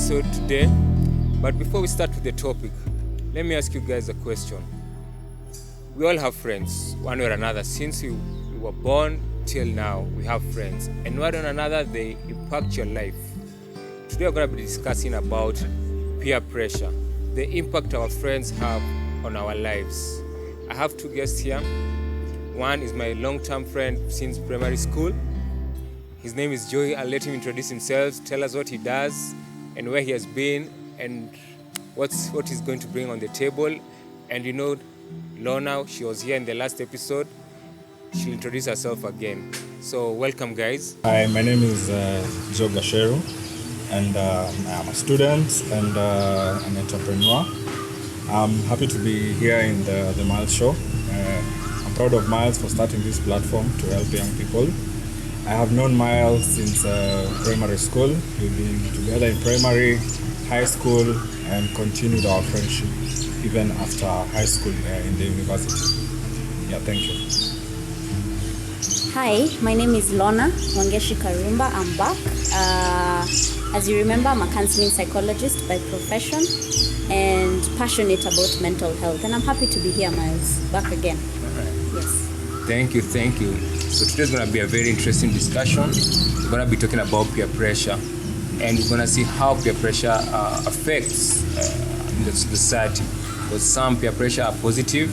episode today. But before we start with the topic, let me ask you guys a question. We all have friends, one way or another. Since we were born till now, we have friends. And one way or another, they impact your life. Today we're going to be discussing about peer pressure, the impact our friends have on our lives. I have two guests here. One is my long-term friend since primary school. His name is Joey. I'll let him introduce himself, tell us what he does and where he has been and what he's going to bring on the table. And you know, Lorna, she was here in the last episode. She'll introduce herself again. So welcome, guys. Hi, my name is Gacheru, and I'm a student and an entrepreneur. I'm happy to be here in the Myles show. I'm proud of Myles for starting this platform to help young people. I have known Myles since primary school. We've been together in primary, high school, and continued our friendship even after high school in the university. Yeah, thank you. Hi, my name is Lorna Karumba. I'm back. As you remember, I'm a counseling psychologist by profession and passionate about mental health. And I'm happy to be here, Myles, back again. All right. Yes. Thank you. So today's going to be a very interesting discussion. We're going to be talking about peer pressure, and we're going to see how peer pressure affects the society. Because some peer pressure are positive,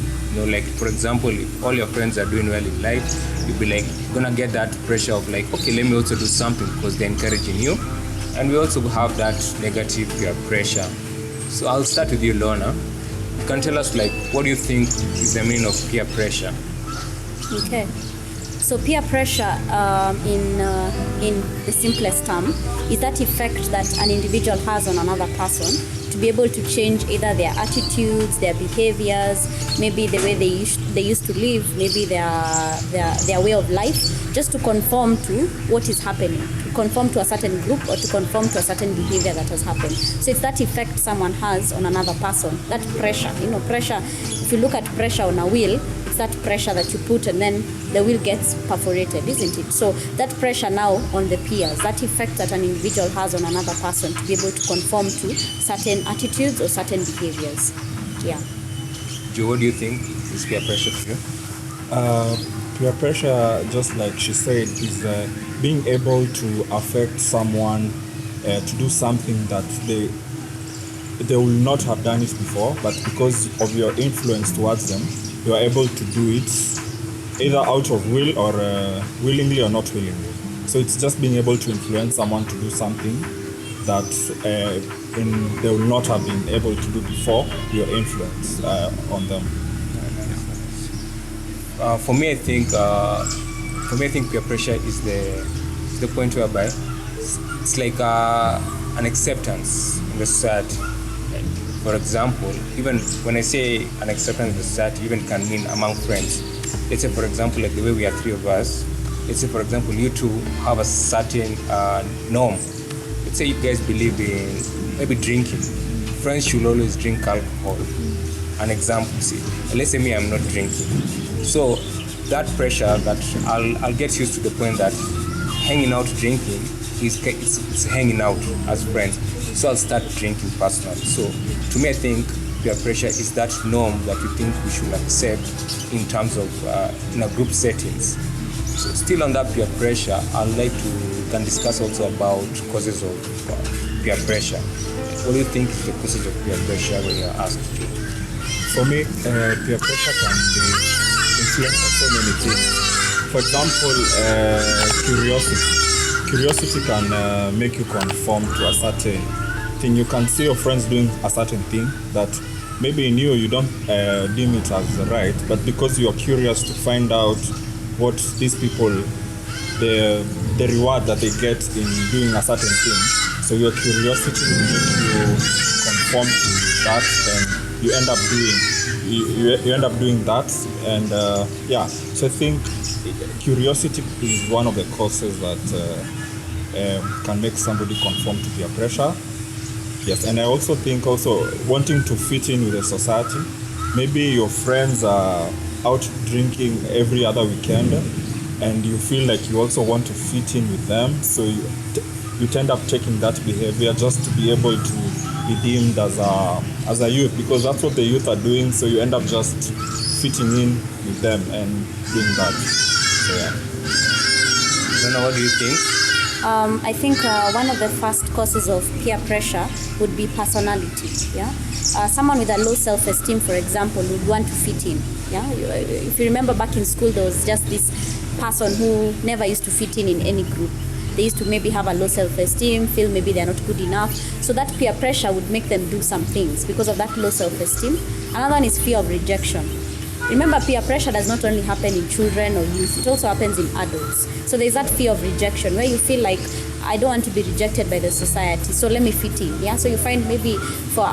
like for example, if all your friends are doing well in life, you'll be like gonna get that pressure of like, okay, let me also do something because they're encouraging you. And we also have that negative peer pressure. So I'll start with you, Lorna. You can tell us like, what do you think is the meaning of peer pressure? Okay. So peer pressure, in the simplest term, is that effect that an individual has on another person to be able to change either their attitudes, their behaviors, maybe the way they used to live, maybe their way of life, just to conform to what is happening, to conform to a certain group or to conform to a certain behavior that has happened. So it's that effect someone has on another person, that pressure. Pressure, if you look at pressure on a wheel, that pressure that you put and then the wheel gets perforated, isn't it? So that pressure now on the peers, that effect that an individual has on another person to be able to conform to certain attitudes or certain behaviors. Yeah. Joe, what do you think is peer pressure to you? Peer pressure, just like she said, is being able to affect someone to do something that they will not have done it before, but because of your influence towards them, you are able to do it either out of will or willingly or not willingly. So it's just being able to influence someone to do something that they will not have been able to do before your influence on them. For me, I think peer pressure is the point whereby it's like an acceptance in the society. For example, even when I say an acceptance in the society, even can mean among friends. Let's say, for example, like the way we are three of us. Let's say, for example, you two have a certain norm. Let's say you guys believe in maybe drinking. Friends should always drink alcohol. An example, see. Let's say me, I'm not drinking. So that pressure that I'll get used to the point that hanging out drinking is hanging out as friends. So I'll start drinking personally. So to me, I think peer pressure is that norm that we think we should accept in terms of in a group settings. So still on that peer pressure, I'd like to can discuss also about causes of peer pressure. What do you think is the causes of peer pressure when you're asked to? For me, peer pressure can be influenced by so many things. For example, curiosity. Curiosity can make you conform to a certain thing. You can see your friends doing a certain thing that maybe in you don't deem it as right, but because you're curious to find out what these people, the reward that they get in doing a certain thing, so your curiosity will make you conform to that, and you end up doing that, and so I think curiosity is one of the causes that can make somebody conform to peer pressure. Yes, and I also think wanting to fit in with the society. Maybe your friends are out drinking every other weekend, and you feel like you also want to fit in with them. So you tend up taking that behavior just to be able to be deemed as a youth, because that's what the youth are doing. So you end up just fitting in with them and doing that. So, yeah. Lorna, what do you think? I think one of the first causes of peer pressure would be personality. Yeah, someone with a low self-esteem, for example, would want to fit in. Yeah, if you remember back in school, there was just this person who never used to fit in any group. They used to maybe have a low self-esteem, feel maybe they're not good enough. So that peer pressure would make them do some things because of that low self-esteem. Another one is fear of rejection. Remember, peer pressure does not only happen in children or youth, it also happens in adults. So there's that fear of rejection where you feel like, I don't want to be rejected by the society, so let me fit in. Yeah, so you find maybe for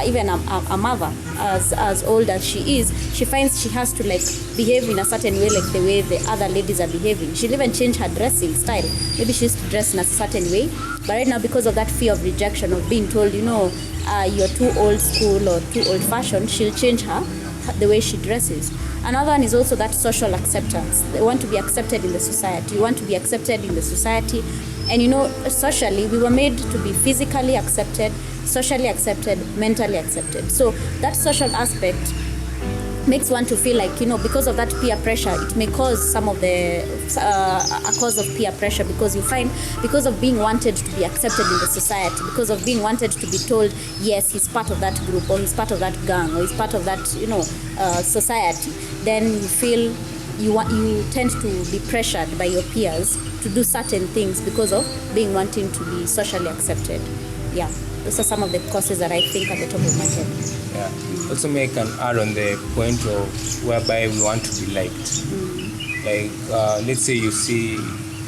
even a mother, as old as she is, she finds she has to like behave in a certain way, like the way the other ladies are behaving. She'll even change her dressing style. Maybe she used to dress in a certain way, but right now, because of that fear of rejection, of being told, you're too old school or too old fashioned, she'll change the way she dresses. Another one is also that social acceptance. They want to be accepted in the society. You want to be accepted in the society. And socially, we were made to be physically accepted, socially accepted, mentally accepted. So that social aspect makes one to feel like, because of that peer pressure, it may cause some of a cause of peer pressure, because you find, because of being wanted to be accepted in the society, because of being wanted to be told, yes, he's part of that group, or he's part of that gang, or he's part of that, society, then you feel you tend to be pressured by your peers to do certain things because of wanting to be socially accepted. Yeah. Those are some of the causes that I think at the top of my head. Yeah. Also make an add on the point of whereby we want to be liked. Like, let's say you see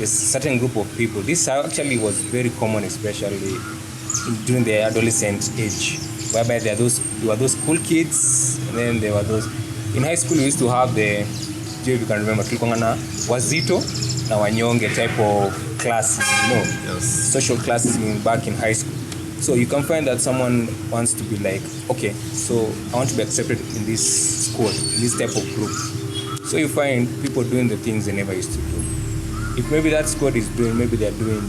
a certain group of people. This actually was very common, especially during the adolescent age, whereby there were those cool kids, and then there were those. In high school, we used to have if you can remember, tulikongana wazito na wanyonge type of classes, Yes. social classes back in high school. So you can find that someone wants to be like, okay, so I want to be accepted in this squad, in this type of group. So you find people doing the things they never used to do. If maybe that squad is doing, maybe they're doing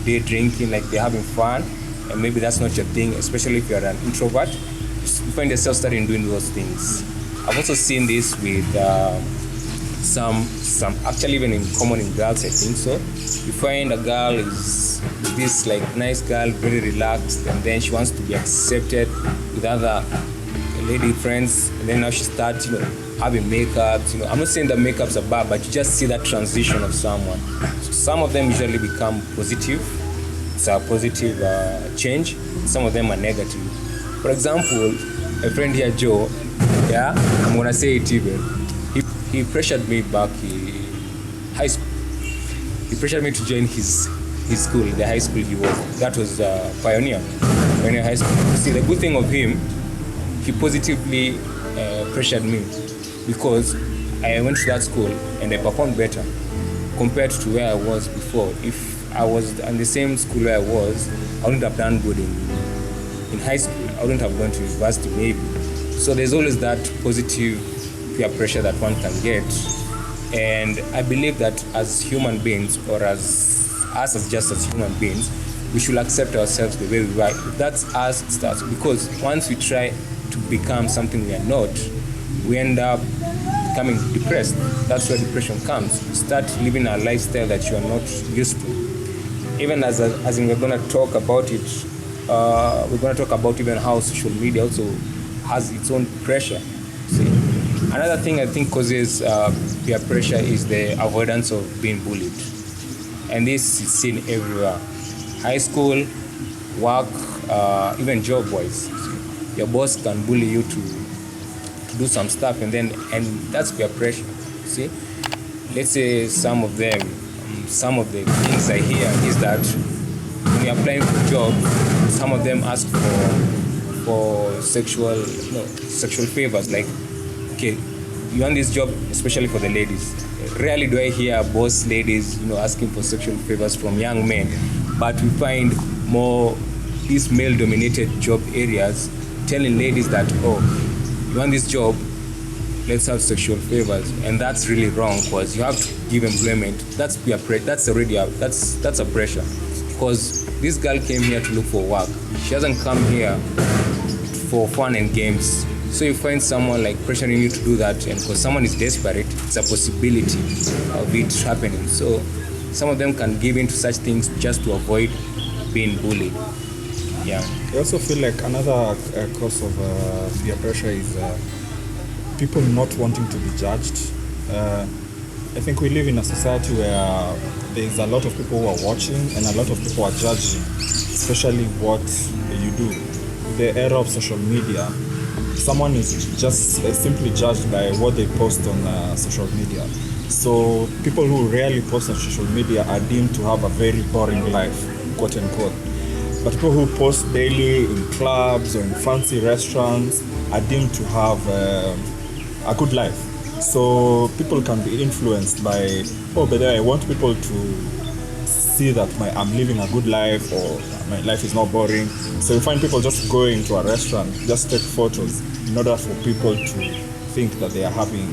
day drinking, like they're having fun, and maybe that's not your thing, especially if you're an introvert, you find yourself starting doing those things. I've also seen this with some actually even in common in girls, I think so. You find a girl is this like nice girl, very relaxed, and then she wants to be accepted with other lady friends, and then now she starts having makeups. I'm not saying that makeups are bad, but you just see that transition of someone. So some of them usually become positive. It's a positive change. Some of them are negative. For example, a friend here, Joe, yeah, I'm gonna say it even. He pressured me back in high school. He pressured me to join his school, the high school he was. That was Pioneer High School. See, the good thing of him, he positively pressured me because I went to that school and I performed better compared to where I was before. If I was in the same school where I was, I wouldn't have done good in high school. I wouldn't have gone to university maybe. So there's always that positive peer pressure that one can get. And I believe that as human beings, or as us as human beings, we should accept ourselves the way we are. If that's us, it starts. Because once we try to become something we are not, we end up becoming depressed. That's where depression comes. You start living a lifestyle that you are not used to. Even as in we're going to talk about it, we're going to talk about even how social media also has its own pressure. See? Another thing I think causes peer pressure is the avoidance of being bullied. And this is seen everywhere. High school, work, even job-wise. Your boss can bully you to do some stuff, and that's peer pressure. See? Let's say some of the things I hear is that when you're applying for jobs, some of them ask for sexual favors, like, okay, you want this job, especially for the ladies. Rarely do I hear boss ladies, asking for sexual favors from young men, but we find more these male-dominated job areas telling ladies that, oh, you want this job, let's have sexual favors, and that's really wrong because you have to give employment. That's peer pressure. That's a pressure. Because this girl came here to look for work. She hasn't come here for fun and games. So you find someone like pressuring you to do that, and because someone is desperate, it's a possibility of it happening. So some of them can give in to such things just to avoid being bullied. Yeah. I also feel like another cause of peer pressure is people not wanting to be judged. I think we live in a society where there's a lot of people who are watching and a lot of people are judging, especially what you do. The era of social media, someone is just simply judged by what they post on social media. So people who rarely post on social media are deemed to have a very boring life, quote unquote. But people who post daily in clubs or in fancy restaurants are deemed to have a good life. So people can be influenced by, but I want people to see that I'm living a good life, or my life is not boring. So you find people just going to a restaurant, just take photos in order for people to think that they are having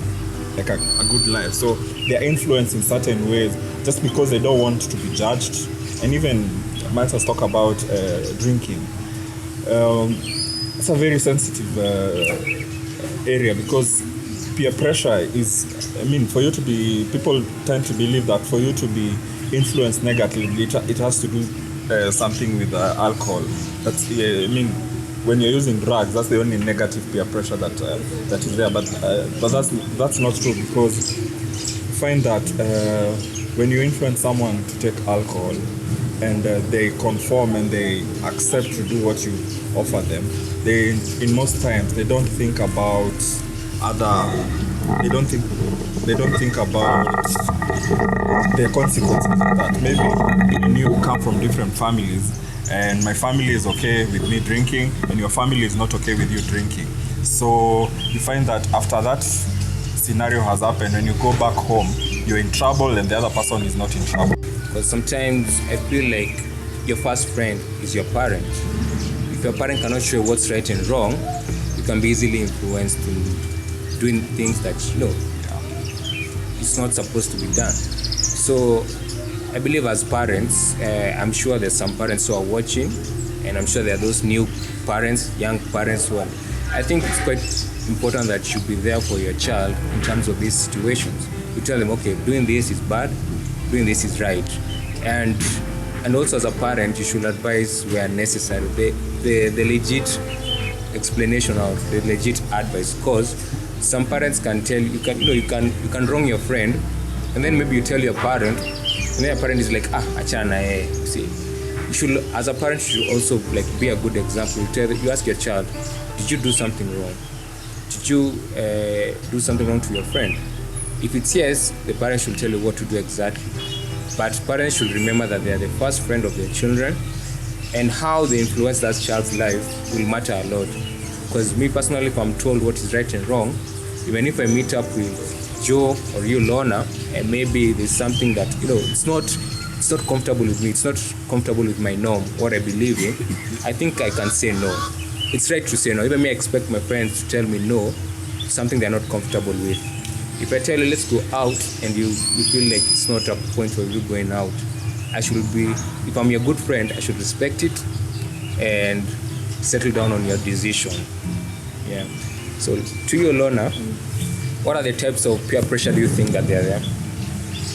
like a good life. So they are influenced in certain ways just because they don't want to be judged. And even Myles has talked about drinking. It's a very sensitive area because peer pressure is, for you to be, people tend to believe that for you to be influenced negatively, it has to do something with alcohol. That's, when you're using drugs, that's the only negative peer pressure that is there. But that's not true, because you find that when you influence someone to take alcohol and they conform and they accept to do what you offer them, they, in most times, they don't think about they don't think about the consequences of that. Maybe you come from different families, and my family is okay with me drinking, and your family is not okay with you drinking. So you find that after that scenario has happened, when you go back home, you're in trouble and the other person is not in trouble. Because sometimes I feel like your first friend is your parent. If your parent cannot show what's right and wrong, you can be easily influenced in doing things that it's not supposed to be done. So I believe as parents, I'm sure there's some parents who are watching, and I'm sure there are those new parents, young parents who are. I think it's quite important that you be there for your child in terms of these situations. You tell them, okay, doing this is bad, doing this is right. And also as a parent, you should advise where necessary the legit explanation or the legit advice, because some parents can tell you can wrong your friend, and then maybe you tell your parent, and then your parent is like, achana. See, you should, as a parent, you should also like be a good example. You ask your child, did you do something wrong? Did you do something wrong to your friend? If it's yes, the parent should tell you what to do exactly. But parents should remember that they are the first friend of their children, and how they influence that child's life will matter a lot. Because me personally, if I'm told what is right and wrong, even if I meet up with Joe or you, Lorna, and maybe there's something that it's not comfortable with me, it's not comfortable with my norm, what I believe in, I think I can say no. It's right to say no. Even me, I expect my friends to tell me no, something they're not comfortable with. If I tell you let's go out and you feel like it's not a point where we're going out, I should be, if I'm your good friend, I should respect it and settle down on your decision. Yeah. So to you, Lorna, what are the types of peer pressure do you think that they are there?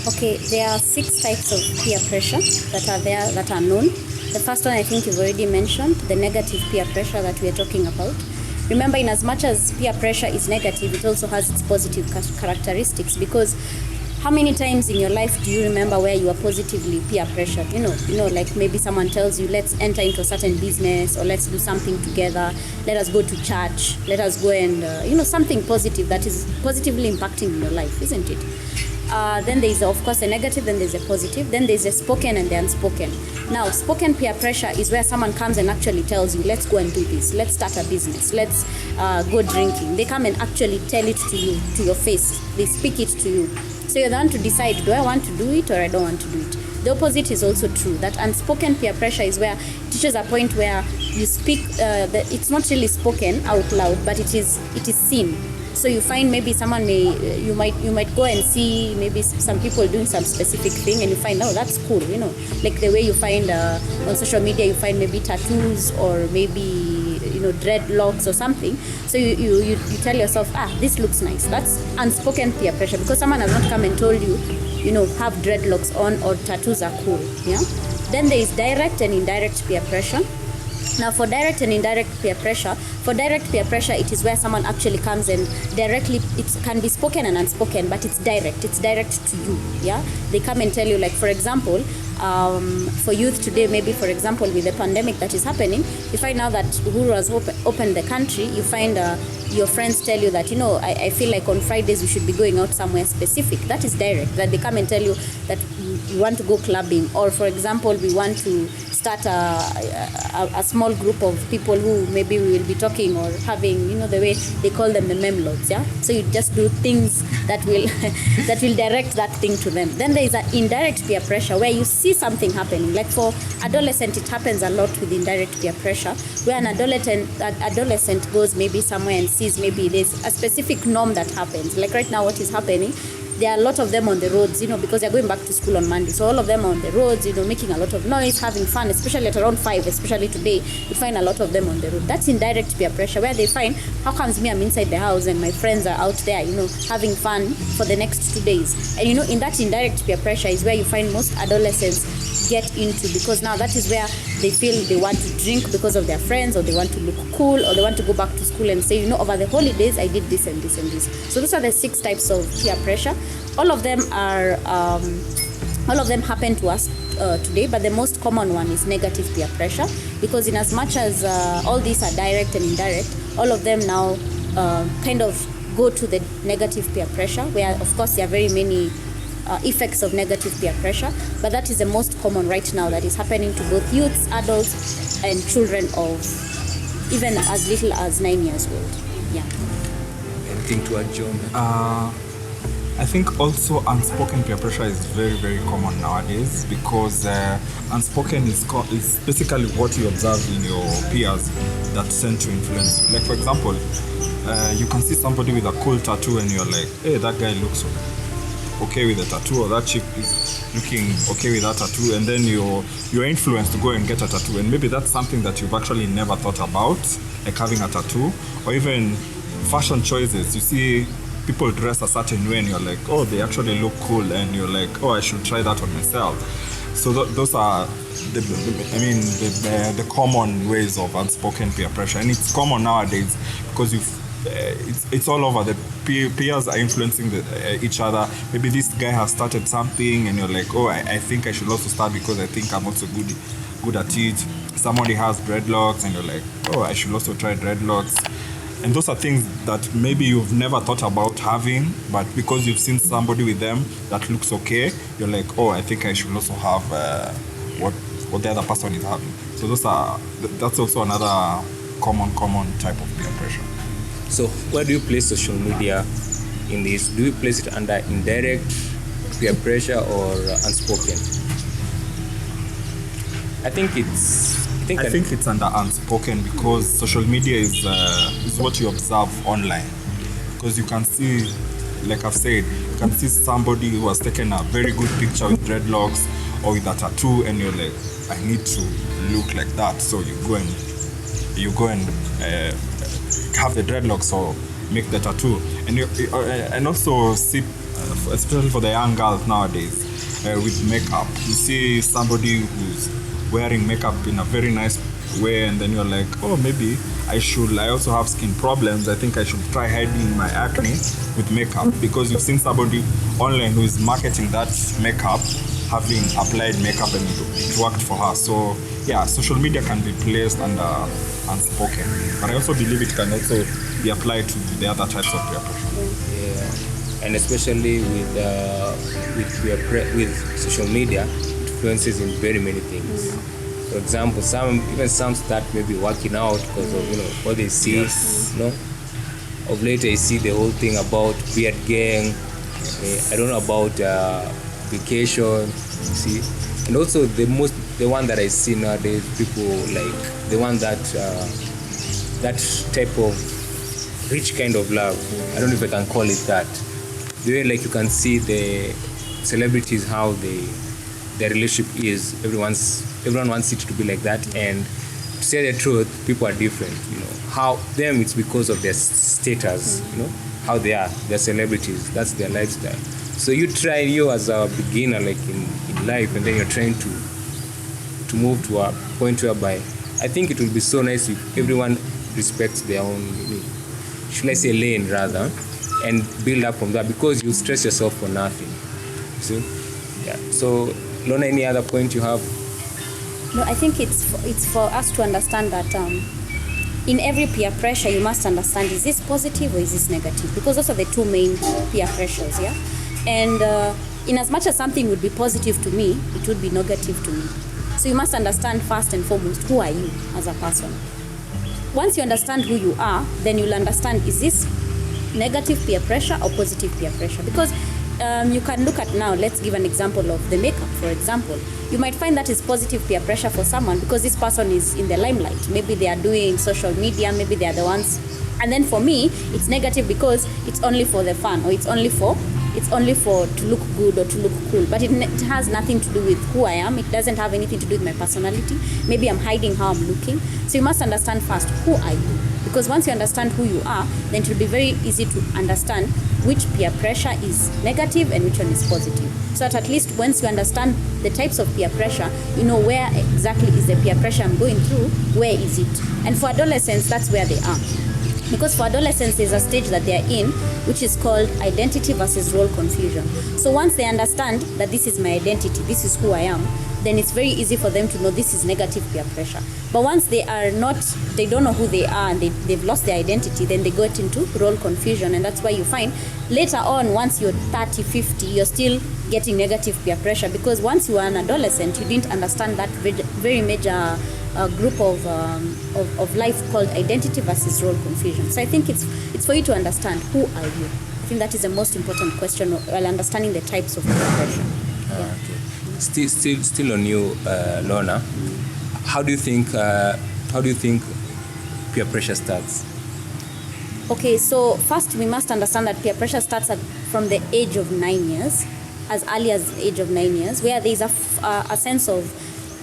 Okay, there are 6 types of peer pressure that are there, that are known. The first one I think you've already mentioned, the negative peer pressure that we are talking about. Remember, in as much as peer pressure is negative, it also has its positive characteristics, because how many times in your life do you remember where you are positively peer pressured? Like maybe someone tells you, let's enter into a certain business, or let's do something together, let us go to church, let us go and, something positive that is positively impacting in your life, isn't it? Then there is, of course, a negative, then there's a positive, then there's a spoken and the unspoken. Now, spoken peer pressure is where someone comes and actually tells you, let's go and do this, let's start a business, let's go drinking. They come and actually tell it to you, to your face. They speak it to you. So you're the one to decide, do I want to do it or I don't want to do it? The opposite is also true. That unspoken peer pressure is where it reaches a point where you speak, it's not really spoken out loud, but it is seen. So you find maybe someone you might go and see maybe some people doing some specific thing, and you find, oh, that's cool, like the way you find on social media, you find maybe tattoos or maybe dreadlocks or something. So you tell yourself, this looks nice. That's unspoken peer pressure, because someone has not come and told you, have dreadlocks on or tattoos are cool. Yeah. Then there is direct and indirect peer pressure. Now, for direct and indirect peer pressure, it is where someone actually comes and directly, it can be spoken and unspoken, but it's direct to you. Yeah, they come and tell you, like, for example, for youth today, maybe for example with the pandemic that is happening, you find now that Uhuru has opened the country, you find your friends tell you that, I feel like on Fridays we should be going out somewhere specific. That is direct, that they come and tell you that we want to go clubbing, or for example we want to start a small group of people who maybe we will be talking or having, the way they call them, the memloads. Yeah, so you just do things that will that will direct that thing to them. Then there is an indirect peer pressure, where you see something happening. Like for adolescent, it happens a lot with indirect peer pressure, where an adolescent goes maybe somewhere and sees maybe there's a specific norm that happens. Like right now, what is happening, there are a lot of them on the roads, because they're going back to school on Monday. So all of them are on the roads, making a lot of noise, having fun, especially at around 5, especially today, you find a lot of them on the road. That's indirect peer pressure, where they find, how comes me, I'm inside the house and my friends are out there, having fun for the next 2 days. And, in that indirect peer pressure is where you find most adolescents get into, because now that is where they feel they want to drink because of their friends, or they want to look cool, or they want to go back to school and say, over the holidays, I did this and this and this. So those are the 6 types of peer pressure. All of them happen to us today, but the most common one is negative peer pressure, because in as much as all these are direct and indirect, all of them now kind of go to the negative peer pressure, where of course there are very many effects of negative peer pressure, but that is the most common right now that is happening to both youths, adults, and children of even as little as 9 years old. Yeah. Anything to add, John? I think also unspoken peer pressure is very, very common nowadays, because unspoken is basically what you observe in your peers that tend to influence you. Like, for example, you can see somebody with a cool tattoo and you're like, hey, that guy looks okay with the tattoo, or that chick is looking okay with that tattoo, and then you're influenced to go and get a tattoo, and maybe that's something that you've actually never thought about, like having a tattoo. Or even fashion choices, you see people dress a certain way and you're like, oh, they actually look cool, and you're like, oh, I should try that on myself. So those are the common ways of unspoken peer pressure, and it's common nowadays because it's all over. The peers are influencing each other. Maybe this guy has started something and you're like, oh, I think I should also start because I think I'm also good at it. Somebody has dreadlocks and you're like, oh, I should also try dreadlocks. And those are things that maybe you've never thought about having, but because you've seen somebody with them that looks okay, you're like, oh, I think I should also have what the other person is having. So that's also another common type of peer pressure. So where do you place social media in this? Do you place it under indirect peer pressure or unspoken? I think it's under unspoken, because social media is what you observe online. Because you can see, like I've said, you can see somebody who has taken a very good picture with dreadlocks or with a tattoo, and you're like, I need to look like that. So you go and have the dreadlocks or make the tattoo. And also see, especially for the young girls nowadays, with makeup, you see somebody who's wearing makeup in a very nice way, and then you're like, oh, maybe I also have skin problems, I think I should try hiding my acne with makeup, because you've seen somebody online who is marketing that makeup, having applied makeup, and it worked for her. So yeah, social media can be placed under unspoken, but I also believe it can also be applied to the other types of peer pressure. Yeah, and especially with social media, influences in very many things. For example, some start maybe working out because of what they see. Yes. Of late I see the whole thing about beard gang. I don't know about vacation. See, and also the one that I see nowadays, people like the one that type of rich kind of love. I don't know if I can call it that. The way like you can see the celebrities, how their relationship is. Everyone wants it to be like that, and to say the truth, people are different. How them it's because of their status. How they're celebrities. That's their lifestyle. So you as a beginner, like in life, and then you're trying to move to a point whereby I think it will be so nice if everyone respects their own, should I say lane rather, and build up from that, because you stress yourself for nothing. See? Yeah. So, Lorna, any other point you have? No, I think it's for us to understand that in every peer pressure, you must understand, is this positive or is this negative? Because those are the two main peer pressures, yeah? And in as much as something would be positive to me, it would be negative to me. So you must understand first and foremost, who are you as a person? Once you understand who you are, then you'll understand, is this negative peer pressure or positive peer pressure? Because you can look at now, let's give an example of the makeup, for example. You might find that is positive peer pressure for someone because this person is in the limelight. Maybe they are doing social media, maybe they are the ones. And then for me, it's negative because it's only for the fun, or it's only for to look good or to look cool. But it has nothing to do with who I am. It doesn't have anything to do with my personality. Maybe I'm hiding how I'm looking. So you must understand first, who are you? Because once you understand who you are, then it will be very easy to understand which peer pressure is negative and which one is positive. So that at least once you understand the types of peer pressure, you know where exactly is the peer pressure I'm going through, where is it? And for adolescents, that's where they are. Because for adolescents, there's a stage that they're in, which is called identity versus role confusion. So once they understand that this is my identity, this is who I am, then it's very easy for them to know this is negative peer pressure. But once they don't know who they are and they've lost their identity, then they get into role confusion. And that's why you find later on, once you're 30, 50, you're still getting negative peer pressure, because once you are an adolescent, you didn't understand that very major group of life called identity versus role confusion. So I think it's for you to understand, who are you? I think that is the most important question while understanding the types of peer pressure. Yeah. Okay. Still on you, Lorna. How do you think peer pressure starts? Okay, so first we must understand that peer pressure starts from the age of 9 years, as early as the age of 9 years, where there is a sense of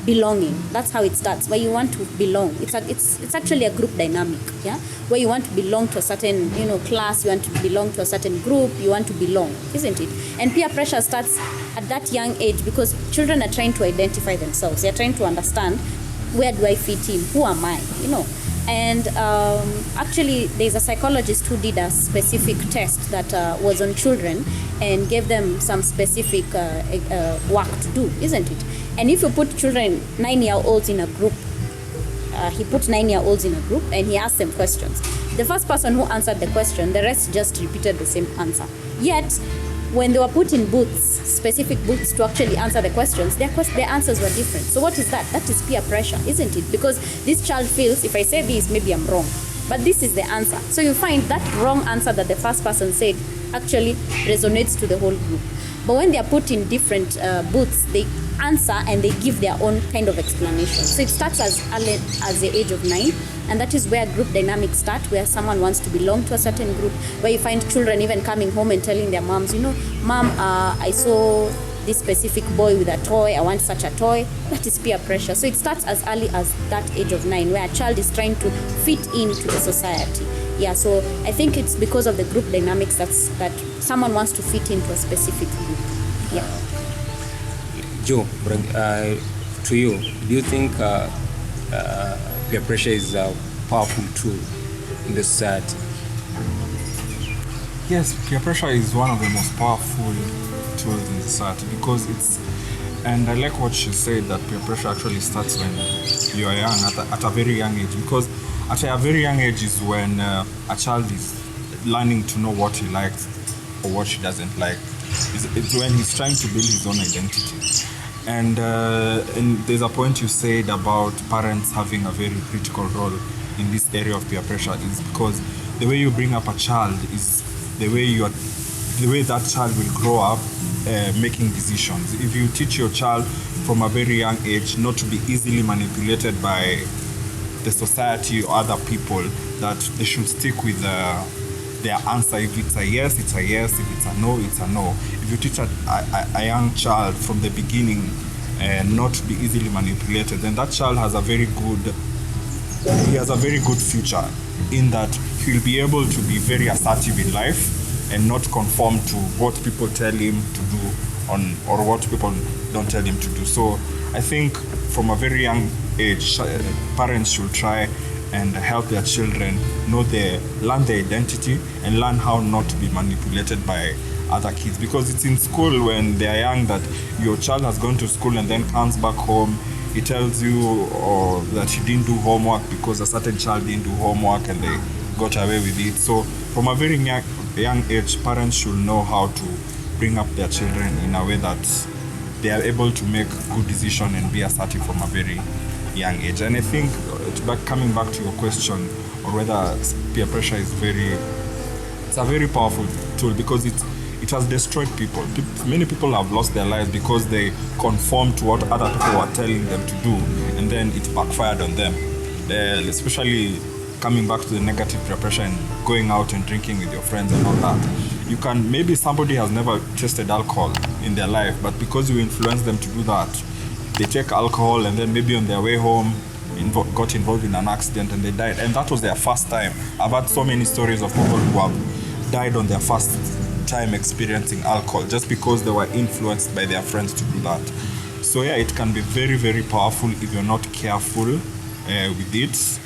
belonging. That's how it starts, where you want to belong. It's actually a group dynamic, yeah, where you want to belong to a certain class, you want to belong to a certain group, you want to belong, isn't it? And peer pressure starts at that young age because children are trying to identify themselves. They're trying to understand, where do I fit in? Who am I? And actually, there's a psychologist who did a specific test that was on children and gave them some specific work to do, isn't it? And if you put children, 9-year-olds in a group, he put 9-year-olds in a group and he asked them questions. The first person who answered the question, the rest just repeated the same answer. Yet, when they were put in booths, specific booths to actually answer the questions, their answers were different. So what is that? That is peer pressure, isn't it? Because this child feels, if I say this, maybe I'm wrong. But this is the answer. So you find that wrong answer that the first person said actually resonates to the whole group. But when they are put in different booths, they answer and they give their own kind of explanation. So it starts as early as the age of 9, and that is where group dynamics start, where someone wants to belong to a certain group, where you find children even coming home and telling their moms, Mom, I saw this specific boy with a toy, I want such a toy. That is peer pressure. So it starts as early as that age of 9, where a child is trying to fit into the society. Yeah, so I think it's because of the group dynamics that someone wants to fit into a specific group. Yeah. Joe, to you, do you think peer pressure is a powerful tool in the society? Yes, peer pressure is one of the most powerful tools in society because and I like what she said, that peer pressure actually starts when you are young, at a very young age, because at a very young age is when a child is learning to know what he likes or what she doesn't like. It's when he's trying to build his own identity. And there's a point you said about parents having a very critical role in this area of peer pressure, is because the way you bring up a child is the way that child will grow up making decisions. If you teach your child from a very young age not to be easily manipulated by the society or other people, that they should stick with their answer. If it's a yes, it's a yes. If it's a no, it's a no. If you teach a young child from the beginning not to be easily manipulated, then that child has a very good future, in that he'll be able to be very assertive in life and not conform to what people tell him to do or what people don't tell him to do. So I think from a very young age, parents should try and help their children learn their identity and learn how not to be manipulated by other kids, because it's in school when they are young that your child has gone to school and then comes back home, he tells you that he didn't do homework because a certain child didn't do homework and they got away with it. So from a very young age, parents should know how to bring up their children in a way that they are able to make good decisions and be assertive from a very young age. And I think, coming back to your question, or whether peer pressure is it's a very powerful tool, because it has destroyed people. Many people have lost their lives because they conform to what other people were telling them to do, and then it backfired on them. Especially coming back to the negative peer pressure and going out and drinking with your friends and all that. Maybe somebody has never tasted alcohol in their life, but because you influence them to do that, they take alcohol and then maybe on their way home got involved in an accident and they died. And that was their first time. I've had so many stories of people who have died on their first time experiencing alcohol just because they were influenced by their friends to do that. So yeah, it can be very, very powerful if you're not careful with it.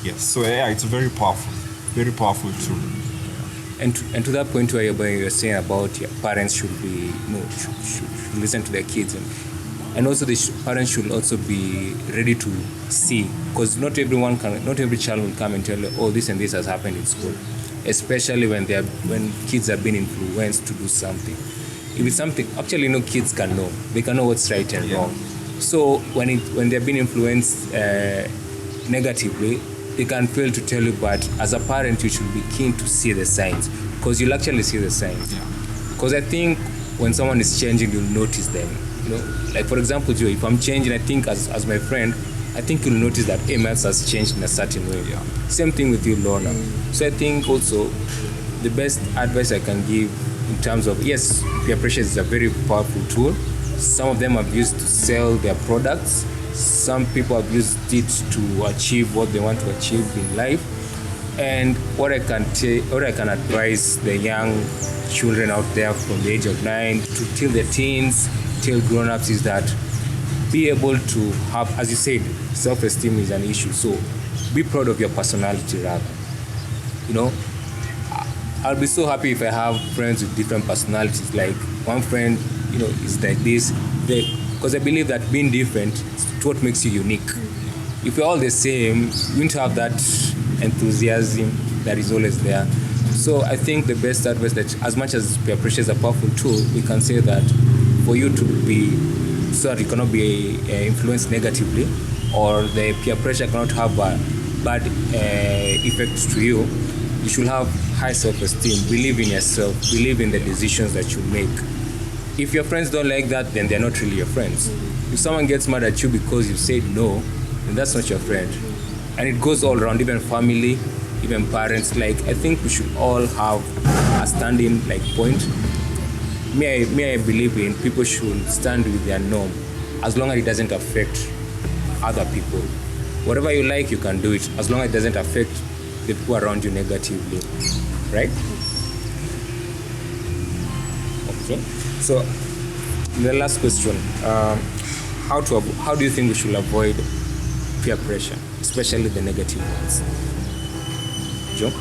Yes, so yeah, it's very powerful tool. And to that point where you're saying about your parents should listen to their kids, and also the parents should also be ready to see, because not every child will come and tell you, oh, this and this has happened in school, especially when kids have been influenced to do something. If it's something, actually, kids can know. They can know what's right and wrong. So when they've been influenced negatively, they can fail to tell you, but as a parent, you should be keen to see the signs, because you'll actually see the signs. Because I think when someone is changing, you'll notice them. Like for example, Joe, if I'm changing, I think as my friend, I think you'll notice that Myles has changed in a certain way. Same thing with you, Lorna. So I think also the best advice I can give in terms of, yes, peer pressure is a very powerful tool. Some of them have used to sell their products. Some people have used it to achieve what they want to achieve in life. And what I can advise the young children out there from the age of 9 till the teens, till grown-ups, is that be able to have, as you said, self-esteem is an issue. So be proud of your personality rather. I'll be so happy if I have friends with different personalities. Like one friend, is like this. Because I believe that being different is what makes you unique. If we're all the same, you won't have that enthusiasm that is always there. So I think the best advice, that as much as peer pressure is a powerful tool, we can say that for you to be, so that you cannot be influenced negatively, or the peer pressure cannot have a bad effects to you, you should have high self-esteem, believe in yourself, believe in the decisions that you make. If your friends don't like that, then they're not really your friends. If someone gets mad at you because you said no, then that's not your friend. And it goes all around, even family, even parents. Like, I think we should all have a standing point. Me, I believe in people should stand with their norm, as long as it doesn't affect other people. Whatever you like, you can do it, as long as it doesn't affect the people around you negatively, right? Okay. So, the last question: how do you think we should avoid peer pressure, especially the negative ones? Joe?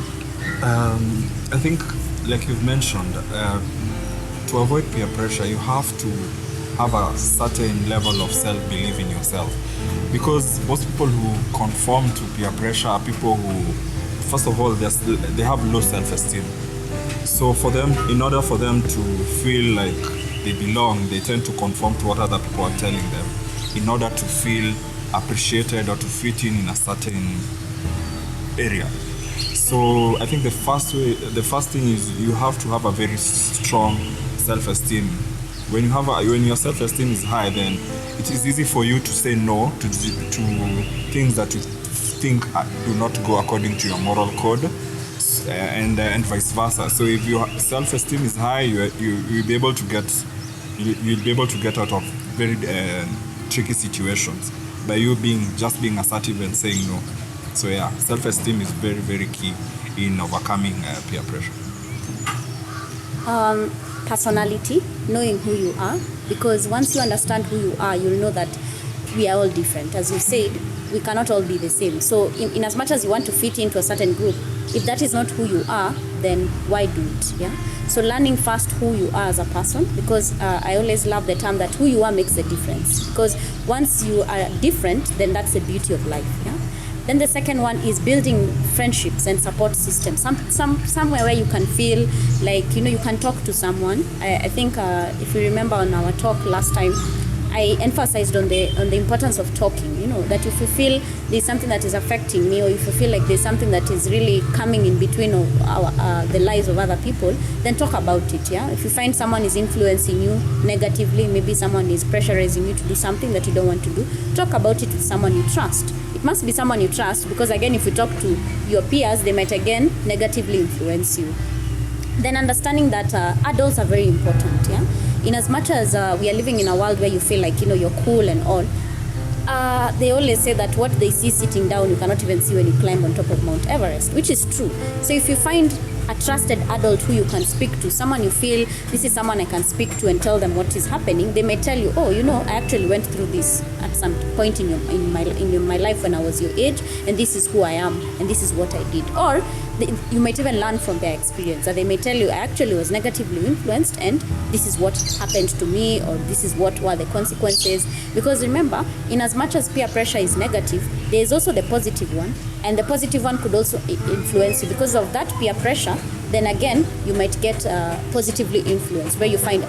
I think, like you've mentioned, to avoid peer pressure, you have to have a certain level of self-belief in yourself. Because most people who conform to peer pressure are people who, first of all, they have low self-esteem. So for them, in order for them to feel like they belong, they tend to conform to what other people are telling them in order to feel appreciated or to fit in a certain area. So I think the first thing is you have to have a very strong self-esteem. When your self-esteem is high, then it is easy for you to say no to things that you think do not go according to your moral code, and vice versa. So if your self-esteem is high, you'll be able to get out of very tricky situations by you being assertive and saying no. So yeah, self-esteem is very, very key in overcoming peer pressure. Personality, knowing who you are, because once you understand who you are, you'll know that we are all different. As you said, we cannot all be the same. So in as much as you want to fit into a certain group, if that is not who you are, then why do it? Yeah. So learning first who you are as a person, because I always love the term that who you are makes a difference. Because once you are different, then that's the beauty of life. Yeah. Then the second one is building friendships and support systems. Somewhere where you can feel like, you can talk to someone. I think if you remember on our talk last time, I emphasized on the importance of talking, that if you feel there's something that is affecting me, or if you feel like there's something that is really coming in between of the lives of other people, then talk about it, yeah? If you find someone is influencing you negatively, maybe someone is pressurizing you to do something that you don't want to do, talk about it with someone you trust. It must be someone you trust, because again, if you talk to your peers, they might again negatively influence you. Then understanding that adults are very important, yeah? In as much as we are living in a world where you feel like, you're cool and all, they always say that what they see sitting down, you cannot even see when you climb on top of Mount Everest, which is true. So if you find a trusted adult who you can speak to, someone you feel, this is someone I can speak to and tell them what is happening, they may tell you, oh, I actually went through this at some point in my life when I was your age, and this is who I am, and this is what I did. Or you might even learn from their experience, or they may tell you, I actually was negatively influenced, and this is what happened to me, or this is what were the consequences. Because remember, in as much as peer pressure is negative, there is also the positive one, and the positive one could also influence you. Because of that peer pressure, then again, you might get positively influenced, where you find,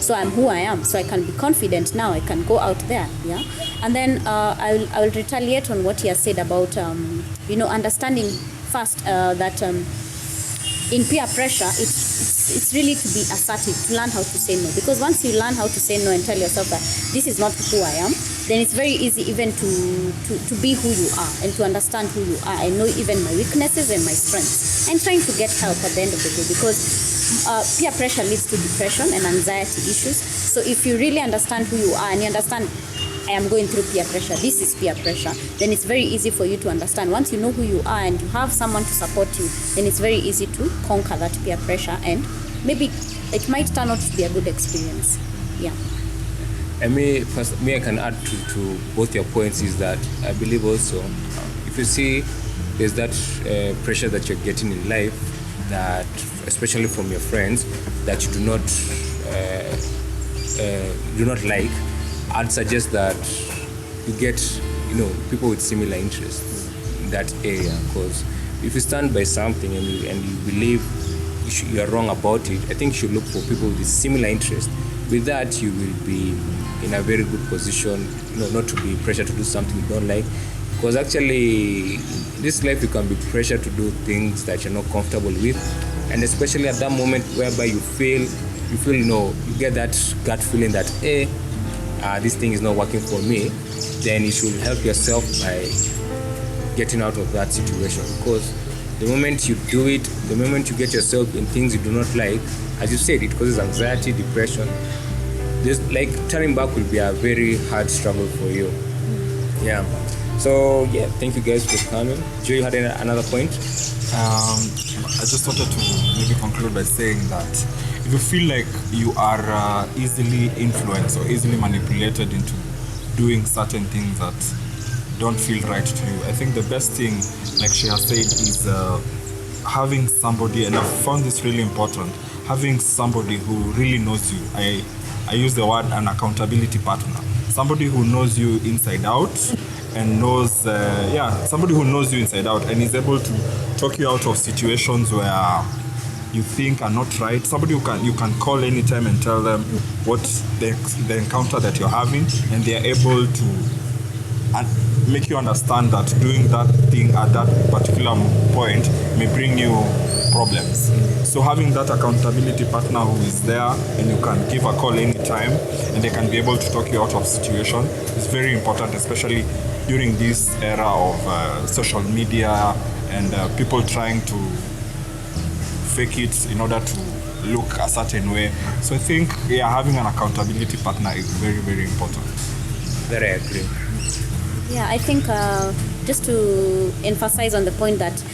so I'm who I am, so I can be confident now, I can go out there, yeah? And then I will retaliate on what he has said about, understanding first that in peer pressure, it's really to be assertive, to learn how to say no. Because once you learn how to say no and tell yourself that this is not who I am, then it's very easy even to be who you are and to understand who you are and know even my weaknesses and my strengths, and trying to get help at the end of the day, because peer pressure leads to depression and anxiety issues. So if you really understand who you are and you understand, I am going through peer pressure, this is peer pressure, then it's very easy for you to understand. Once you know who you are and you have someone to support you, then it's very easy to conquer that peer pressure, and maybe it might turn out to be a good experience. Yeah. And me, I can add to both your points is that I believe also, if you see there's that pressure that you're getting in life, that especially from your friends, that you do not like, I'd suggest that you get, people with similar interests in that area. Because if you stand by something and you believe you are wrong about it, I think you should look for people with similar interests. With that, you will be in a very good position, not to be pressured to do something you don't like. Because actually, in this life, you can be pressured to do things that you're not comfortable with, and especially at that moment whereby you feel, you get that gut feeling that, this thing is not working for me, then you should help yourself by getting out of that situation. Because the moment you do it, the moment you get yourself in things you do not like, as you said, it causes anxiety, depression. Turning back will be a very hard struggle for you. Yeah. So thank you guys for coming. Joe, you had another point? I just wanted to maybe conclude by saying that if you feel like you are easily influenced or easily manipulated into doing certain things that don't feel right to you, I think the best thing, like she has said, is having somebody, and I found this really important, having somebody who really knows you. I use the word an accountability partner. Somebody who knows you inside out and knows, somebody who knows you inside out and is able to talk you out of situations where you think are not right. Somebody you can call anytime and tell them what the encounter that you're having, and they are able to make you understand that doing that thing at that particular point may bring you problems. So having that accountability partner who is there and you can give a call anytime and they can be able to talk you out of situation is very important, especially during this era of social media and people trying to fake it in order to look a certain way. So I think having an accountability partner is very, very important. Very agree. Yeah, I think just to emphasize on the point that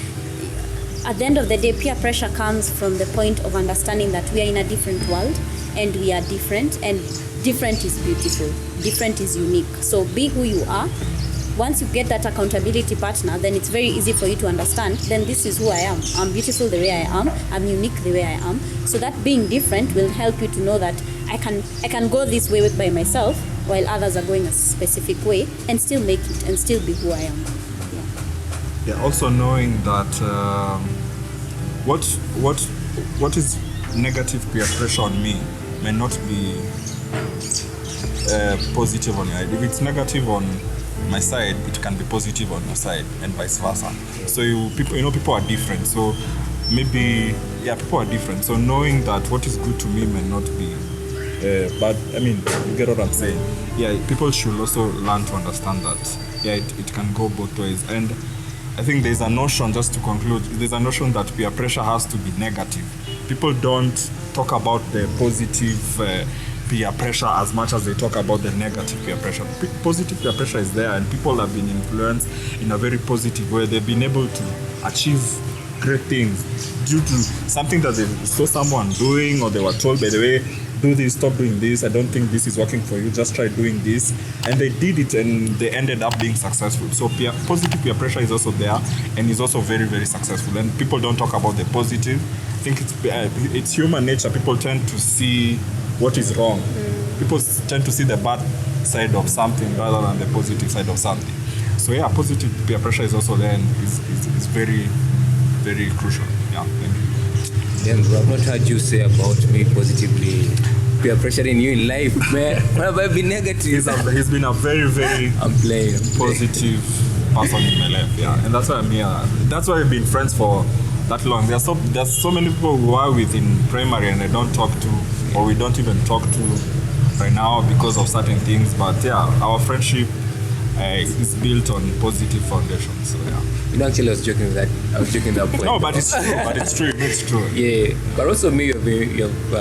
at the end of the day, peer pressure comes from the point of understanding that we are in a different world and we are different, and different is beautiful, different is unique. So be who you are. Once you get that accountability partner, then it's very easy for you to understand, then this is who I am. I'm beautiful the way I am. I'm unique the way I am. So that being different will help you to know that I can go this way by myself while others are going a specific way and still make it and still be who I am. Yeah, also knowing that what is negative peer pressure on me may not be positive on your side. If it's negative on my side, it can be positive on your side, and vice versa. So people are different. So maybe people are different. So knowing that what is good to me may not be bad. I mean, you get what I'm saying? Yeah, people should also learn to understand that. Yeah, it can go both ways. And I think there's a notion, just to conclude, there's a notion that peer pressure has to be negative. People don't talk about the positive peer pressure as much as they talk about the negative peer pressure. Positive peer pressure is there, and people have been influenced in a very positive way. They've been able to achieve great things due to something that they saw someone doing, or they were told, by the way, do this, stop doing this, I don't think this is working for you, just try doing this. And they did it and they ended up being successful. So positive peer pressure is also there and is also very, very successful. And people don't talk about the positive. I think it's human nature. People tend to see what is wrong. People tend to see the bad side of something rather than the positive side of something. So positive peer pressure is also there and is very, very crucial. Yeah, thank you. Then bro, I've not heard you say about me positively peer pressuring you in life, man. What have I been negative? He's been a very, very I'm playing. positive person in my life. Yeah, and that's why I'm here. That's why we've been friends for that long. There's so many people who are within primary and I don't talk to, or we don't even talk to right now because of certain things. But our friendship is built on positive foundations. So Actually, I was joking that point. No, but it's true. But it's true. It's true. Yeah, but also me, you've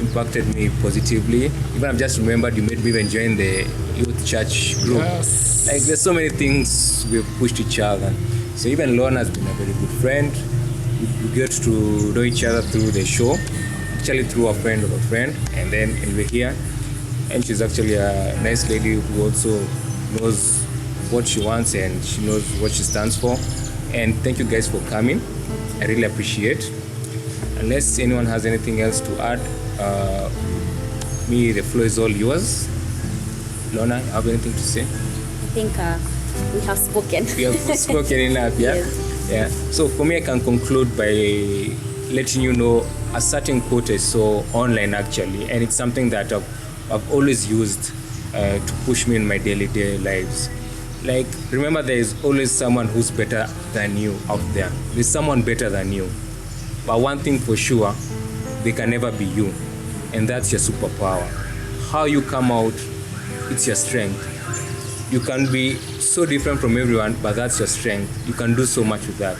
impacted me positively. Even I've just remembered you made me even join the youth church group. Yes. Like there's so many things we've pushed each other. So even Lorna has been a very good friend. We get to know each other through the show, actually through a friend of a friend, and we're here. And she's actually a nice lady who also knows what she wants and she knows what she stands for. And thank you guys for coming. I really appreciate. Unless anyone has anything else to add, the floor is all yours. Lorna, have anything to say? I think we have spoken. We have spoken enough, yeah? Yes. Yeah. So for me, I can conclude by letting you know a certain quote I saw online actually, and it's something that I've always used to push me in my daily lives. Like, remember, there is always someone who's better than you out there. There's someone better than you. But one thing for sure, they can never be you. And that's your superpower. How you come out, it's your strength. You can be so different from everyone, but that's your strength. You can do so much with that.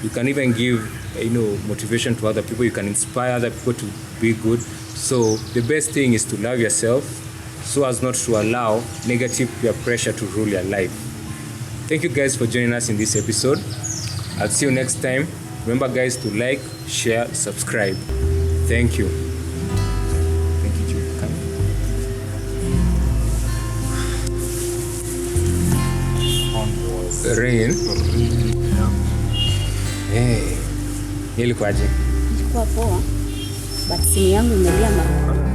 You can even give, motivation to other people. You can inspire other people to be good. So the best thing is to love yourself, so as not to allow negative peer pressure to rule your life. Thank you guys for joining us in this episode. I'll see you next time. Remember guys to like, share, subscribe. Thank you. Thank you, Jude. Rain. Hey. Ilikuwaje? Ilikuwa poa. But simu yangu imelia mara.